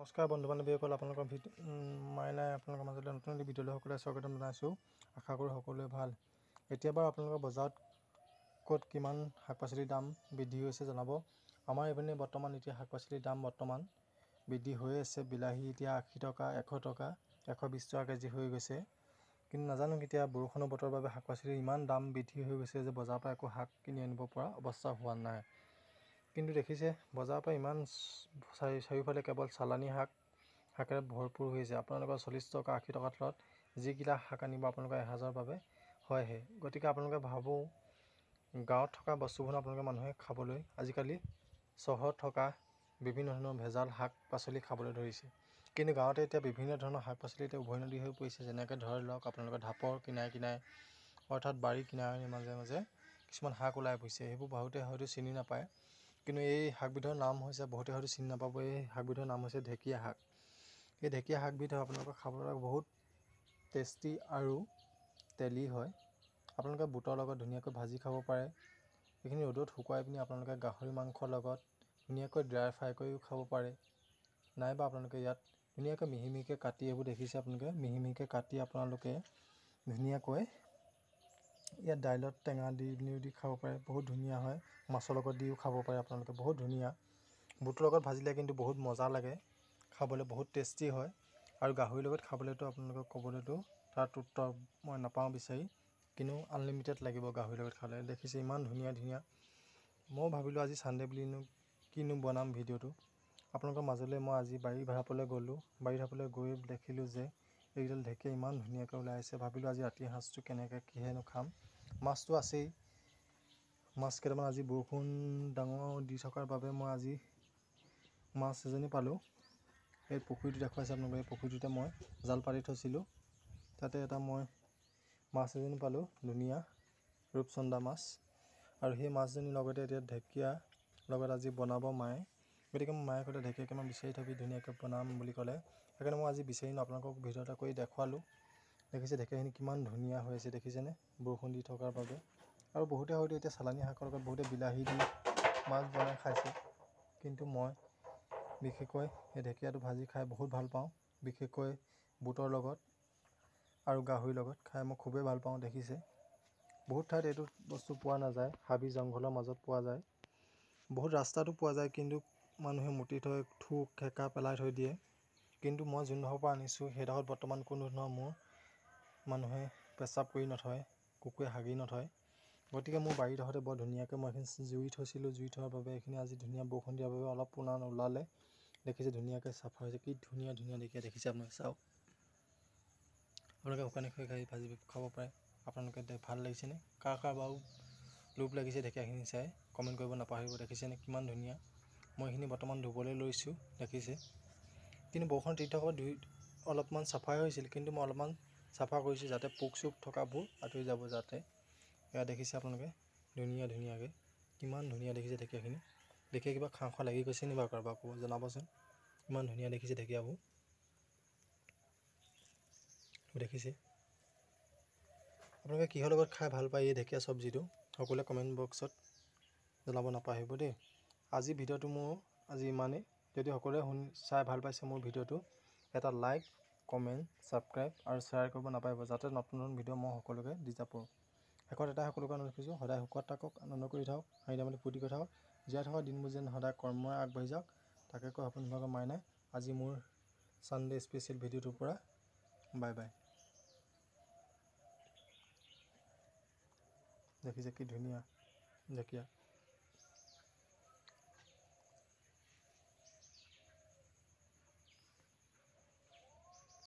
নমস্কাৰ বন্ধু বান্ধৱীসকল, আপোনালোকৰ মাইনাই আপোনালোকৰ মাজলৈ নতুন এটি ভিডিঅ'লৈ সকলোৱে স্বাগতম জনাইছোঁ। আশা কৰোঁ সকলোৱে ভাল। এতিয়া বাৰু আপোনালোকৰ বজাৰত ক'ত কিমান শাক পাচলিৰ দাম বৃদ্ধি হৈছে জনাব। আমাৰ এইপিনে বৰ্তমান এতিয়া শাক পাচলিৰ দাম বৰ্তমান বৃদ্ধি হৈ আছে। বিলাহী এতিয়া 80 টকা, 100 টকা, 120 টকা কেজি হৈ গৈছে। কিন্তু নাজানো কেতিয়া বৰষুণৰ বতৰৰ বাবে শাক পাচলিৰ ইমান দাম বৃদ্ধি হৈ গৈছে যে বজাৰৰ পৰা একো শাক কিনি আনিব পৰা অৱস্থা হোৱা নাই। কিন্তু দেখিছে বজাৰৰ পৰা ইমান চাৰিওফালে কেৱল চালানী শাকেৰে ভৰপূৰ হৈছে। আপোনালোকৰ 40 টকা 80 টকাৰ তলত যিকেইটা শাক আনিব আপোনালোকৰ 1000ৰ বাবে হয়হে। গতিকে আপোনালোকে ভাবোঁ গাঁৱত থকা বস্তুবোৰ আপোনালোকে মানুহে খাবলৈ আজিকালি চহৰত থকা বিভিন্ন ধৰণৰ ভেজাল শাক পাচলি খাবলৈ ধৰিছে। কিন্তু গাঁৱতে এতিয়া বিভিন্ন ধৰণৰ শাক পাচলি এতিয়া উভৈনদী হৈ পৰিছে। যেনেকৈ ধৰি লওক আপোনালোকে ঢাপৰ কিনাৰে কিনাৰে অৰ্থাৎ বাৰী কিনাৰে মাজে মাজে কিছুমান শাক ওলাই পৰিছে। সেইবোৰ বহুতে হয়তো চিনি নাপায়। কিন্তু এই শাকবিধৰ নাম হৈছে, বহুতে হয়তো চিনি নাপাব, এই শাকবিধৰ নাম হৈছে ঢেকীয়া শাক। এই ঢেকীয়া শাকবিধ আপোনালোকৰ খাবলৈ বহুত টেষ্টি আৰু তেলি হয়। আপোনালোকে বুটৰ লগত ধুনীয়াকৈ ভাজি খাব পাৰে। এইখিনি ৰ'দত শুকুৱাই পিনি আপোনালোকে গাহৰি মাংসৰ লগত ধুনীয়াকৈ ড্ৰাই ফ্ৰাই কৰিও খাব পাৰে। নাইবা আপোনালোকে ইয়াত ধুনীয়াকৈ মিহি মিহিকৈ কাটি, এইবোৰ দেখিছে আপোনালোকে মিহি মিহিকৈ কাটি আপোনালোকে ধুনীয়াকৈ ইয়াত দাইলত টেঙা দি খাব পাৰে। বহুত ধুনীয়া হয়। মাছৰ লগত দিও খাব পাৰে আপোনালোকে, বহুত ধুনীয়া। বুটৰ লগত ভাজিলে কিন্তু বহুত মজা লাগে খাবলৈ, বহুত টেষ্টি হয়। আৰু গাহৰিৰ লগত খাবলৈতো আপোনালোকক ক'বলৈতো তাত উত্তৰ মই নাপাওঁ বিচাৰি, কিন্তু আনলিমিটেড লাগিব গাহৰিৰ লগত খালে। দেখিছে ইমান ধুনীয়া ধুনীয়া। মই ভাবিলোঁ আজি ছানডে বুলিনো কিনো বনাম ভিডিঅ'টো আপোনালোকৰ মাজলৈ। মই আজি বাৰী ঢাপলৈ গ'লোঁ। বাৰী ঢাপলৈ গৈ দেখিলোঁ যে এইডাল ঢেকীয়া ইমান ধুনীয়াকৈ ওলাই আছে। ভাবিলোঁ আজি ৰাতিৰ সাঁজটো কেনেকৈ কিহেনো খাম। মাছটো আছেই, মাছ কেইটামান আজি বৰষুণ ডাঙৰ দি থকাৰ বাবে মই আজি মাছ এজনী পালোঁ। এই পুখুৰীটো দেখুৱাইছে আপোনালোকে, এই পুখুৰীটোতে মই জাল পাতি থৈছিলোঁ। তাতে এটা মই মাছ এজনী পালোঁ, ধুনীয়া ৰূপচন্দা মাছ। আৰু সেই মাছজনীৰ লগতে এতিয়া ঢেকীয়া লগত আজি বনাব মায়ে। গতিকে মই মায়ে ক'লে ঢেকীয়া কেইটামান বিচাৰি থবি, ধুনীয়াকৈ বনাম বুলি ক'লে। সেইকাৰণে মই আজি বিচাৰি আপোনালোকক ভিডিঅ' এটা কৰি দেখুৱালোঁ। দেখিছে ঢেকীয়াখিনি কিমান ধুনীয়া হৈ আছে, দেখিছেনে বৰষুণ দি থকাৰ বাবে। আৰু বহুতে হয়তো এতিয়া চালানী শাকৰ লগত বহুতে বিলাহী দি মাছ বনাই খাইছে। কিন্তু মই বিশেষকৈ এই ঢেকীয়াটো ভাজি খাই বহুত ভাল পাওঁ। বিশেষকৈ বুটৰ লগত আৰু গাহৰিৰ লগত খাই মই খুবেই ভাল পাওঁ। দেখিছে বহুত ঠাইত এইটো বস্তু পোৱা নাযায়, হাবি জংঘলৰ মাজত পোৱা যায়, বহুত ৰাস্তাটো পোৱা যায়, কিন্তু মানুহে মুতি থৈ ঠেকা পেলাই থৈ দিয়ে। কিন্তু মই যোনডোখৰৰ পৰা আনিছোঁ সেইডোখৰত বৰ্তমান কোনো ধৰণৰ মোৰ মানুহে পেচাব কৰি নথয়, কুকুৰে হাগি নথয়। গতিকে মোৰ বাৰীডোখৰতে বৰ ধুনীয়াকৈ মই এইখিনি জুই থৈছিলোঁ। জুই থোৱাৰ বাবে এইখিনি আজি ধুনীয়া বৰষুণ দিয়াৰ বাবে অলপ পোনা ওলালে। দেখিছে ধুনীয়াকৈ চাফা হৈছে, কি ধুনীয়া ধুনীয়া ঢেকীয়া দেখিছে আপোনালোকে। চাওক আপোনালোকে শুকানে খৰি খাই ভাজি খাব পাৰে। আপোনালোকে ভাল লাগিছেনে? কাৰ বাৰু লোভ লাগিছে ঢেকীয়াখিনি চাই কমেণ্ট কৰিব নাপাহৰিব। দেখিছেনে কিমান ধুনীয়া। মই এইখিনি বৰ্তমান ধুবলৈ লৈছোঁ, দেখিছে। কিন্তু বৰষুণ দি থকাৰ অলপমান চাফাই হৈছিল, কিন্তু মই অলপমান চাফা কৰিছোঁ যাতে পোক চোক থকাবোৰ আঁতৰি যাব যাতে। এয়া দেখিছে আপোনালোকে ধুনীয়া ধুনীয়াকৈ কিমান ধুনীয়া দেখিছে ঢেকীয়াখিনি। দেখি কিবা খাওঁ খাওঁ লাগি গৈছে নি বাৰু কাৰোবাৰ ক'ব জনাবচোন। ইমান ধুনীয়া দেখিছে ঢেকীয়াবোৰ, দেখিছে। আপোনালোকে কিহৰ লগত খাই ভাল পায় এই ঢেকীয়া চব্জিটো সকলোৱে কমেণ্ট বক্সত জনাব নাপাহৰিব দেই। আজি ভিডিঅ'টো মোৰ ইমানেই। যদি সকলোৱে চাই ভাল পাইছে মোৰ ভিডিঅ'টো, এটা লাইক, কমেণ্ট, ছাবস্ক্ৰাইব আৰু শ্বেয়াৰ কৰিব নাপাহৰিব, যাতে নতুন নতুন ভিডিঅ' মই সকলোকে দি যাব পাৰোঁ। শেষত এটাই সকলোকে অনুৰোধ কৰিছোঁ, সদায় সুখত থাকক, আনন্দ কৰি থাকক, হাঁহি ধেমালি ফূৰ্তি কৰি থাকক। জীয়াই থকা দিনবোৰ যেন সদায় কৰ্মই আগবাঢ়ি যাওক, তাকে কৈ আপোনালোকৰ মাইনাই আজি মোৰ ছানডে স্পেচিয়েল ভিডিঅ'টোৰ পৰা বাই বাই। দেখিছে কি ধুনীয়া ঢেকীয়া।